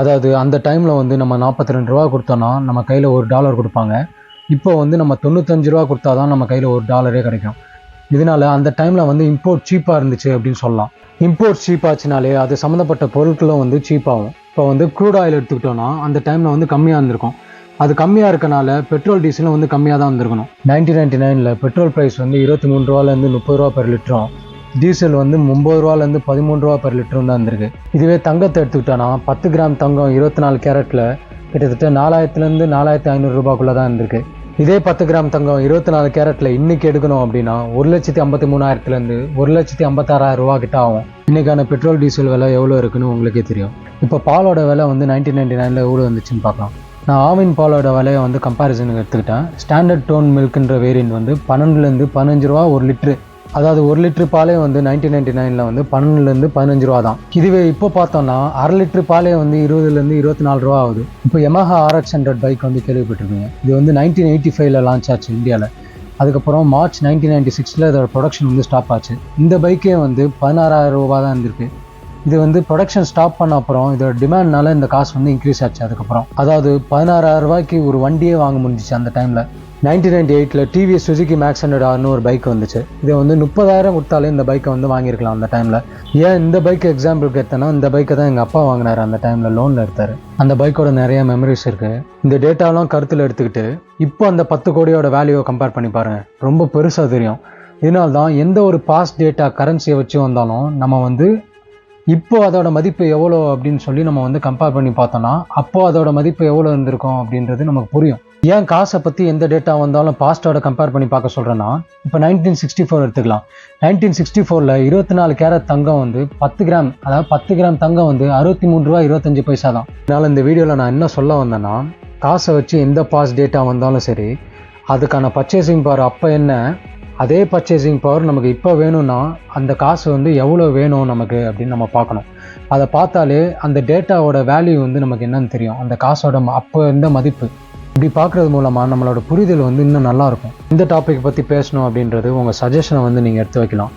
அதாவது அந்த டைமில் வந்து நம்ம 42 ரூபா கொடுத்தோன்னா நம்ம கையில் $1 கொடுப்பாங்க. இப்போ வந்து நம்ம 95 ரூபா கொடுத்தா தான் நம்ம கையில் $1 கிடைக்கும். இதனால அந்த டைமில் வந்து இம்போர்ட் சீப்பாக இருந்துச்சு அப்படின்னு சொல்லலாம். இம்போர்ட் சீப்பாச்சுனாலே அது சம்மந்தப்பட்ட பொருட்களும் வந்து சீப்பாகும். இப்போ வந்து க்ரூட் ஆயில் எடுத்துக்கிட்டோன்னா அந்த டைமில் வந்து கம்மியாக இருந்திருக்கும். அது கம்மியாக இருக்கனால பெட்ரோல் டீசலும் வந்து கம்மியாக தான் இருந்திருக்கணும். 1999 பெட்ரோல் ப்ரைஸ் வந்து 23 ரூபாலேருந்து 30 ரூபா பெர் லிட்டரும், டீசல் வந்து 30 ரூபாலேருந்து 13 ரூபா பெர் லிட்டரும் தான் இருந்திருக்கு. இதுவே தங்கத்தை எடுத்துக்கிட்டோன்னா 10 கிராம் தங்கம் 24 கேரட்டில் கிட்டத்தட்ட 4000லேருந்து 4500 ரூபாய்க்குள்ளே தான் இருந்திருக்கு. இதே 10 கிராம் தங்கம் 24 கேரட்டில் இன்றைக்கி எடுக்கணும் அப்படின்னா 1,53,000லேருந்து 1,56,000 ரூபா கிட்ட ஆகும். இன்றைக்கான பெட்ரோல் டீசல் விலை எவ்வளோ இருக்குன்னு உங்களுக்கே தெரியும். இப்போ பாலோட விலை வந்து 1999 எவ்வளோ வந்துச்சுன்னு பார்க்கலாம். நான் ஆவின் பாலோட விலையை வந்து கம்பேரிசனுக்கு எடுத்துக்கிட்டேன். ஸ்டாண்டர்ட் டோன் மில்க்ன்ற வேரியன்ட் வந்து 12லேருந்து 15 ரூபா ஒரு லிட்ரு. அதாவது ஒரு லிட்ரு பாலே வந்து 1999 வந்து 12லேருந்து 15 ரூபா தான். இதுவே இப்போ பார்த்தோம்னா அரை லிட்ரு பாலே வந்து 20லேருந்து 24 ரூபா ஆகுது. இப்போ Yamaha RX100 பைக் வந்து கேள்விப்பட்டிருக்கீங்க. இது வந்து 1985 லான்ச் ஆச்சு இந்தியாவில். அதுக்கப்புறம் மார்ச் 1996 இதோட ப்ரொடக்ஷன் வந்து ஸ்டாப் ஆச்சு. இந்த பைக்கே வந்து 16,000 ரூபா தான் இருந்திருக்கு. இது வந்து ப்ரொடக்ஷன் ஸ்டாப் பண்ண அப்புறம் இதோட டிமாண்ட்னால இந்த காசு வந்து இன்க்ரீஸ் ஆச்சு. அதுக்கப்புறம் அதாவது 16,000 ரூபாய்க்கு ஒரு வண்டியே வாங்க முடிஞ்சிச்சு அந்த டைமில். 1998 டிவிஎஸ் சுசுகி மேக்ஸ் 100Rன்னு ஒரு பைக் வந்துச்சு. இதை வந்து 30,000 கொடுத்தாலே இந்த பைக்கை வந்து வாங்கியிருக்கலாம் அந்த டைமில். ஏன் இந்த பைக் எக்ஸாம்பிளுக்கு எடுத்தேன்னா, இந்த பைக்கை தான் எங்கள் அப்பா வாங்கினார் அந்த டைமில், லோனில் எடுத்தார். அந்த பைக்கோட நிறைய மெமரிஸ் இருக்குது. இந்த டேட்டாலாம் கருத்தில் எடுத்துக்கிட்டு இப்போ அந்த 10 கோடியோட வேல்யூவை கம்பேர் பண்ணி பாருங்கள், ரொம்ப பெருசாக தெரியும். இதனால தான் எந்த ஒரு பாஸ்ட் டேட்டா கரன்சியை வச்சு வந்தாலும் நம்ம வந்து இப்போ அதோட மதிப்பு எவ்வளோ அப்படின்னு சொல்லி நம்ம வந்து கம்பேர் பண்ணி பார்த்தோன்னா அப்போது அதோட மதிப்பு எவ்வளோ இருந்திருக்கும் அப்படின்றது நமக்கு புரியும். ஏன் காசை பற்றி எந்த டேட்டா வந்தாலும் பாஸ்ட்டோட கம்பேர் பண்ணி பார்க்க சொல்கிறேன்னா, இப்போ 1964 எடுத்துக்கலாம். 1964 24 கேரட் தங்கம் வந்து 10 கிராம், அதாவது 10 கிராம் தங்கம் வந்து 63 ரூபா 25 பைசா தான். அதனால் இந்த வீடியோவில் நான் என்ன சொல்ல வந்தேன்னா, காசை வச்சு எந்த பாஸ்ட் டேட்டா வந்தாலும் சரி, அதுக்கான பர்ச்சேசிங் பவர் அப்போ என்ன, அதே பர்ச்சேசிங் பவர் நமக்கு இப்போ வேணும்னா அந்த காசு வந்து எவ்வளோ வேணும் நமக்கு அப்படின்னு நம்ம பார்க்கணும். அதை பார்த்தாலே அந்த டேட்டாவோட வேல்யூ வந்து நமக்கு என்னன்னு தெரியும், அந்த காசோட அப்போ இருந்த மதிப்பு. இப்படி பார்க்குறது மூலமாக நம்மளோட புரிதல் வந்து இன்னும் நல்லாயிருக்கும். இந்த டாபிக் பற்றி பேசணும் அப்படின்றது உங்கள் சஜஷனை வந்து நீங்கள் எடுத்து வைக்கலாம்.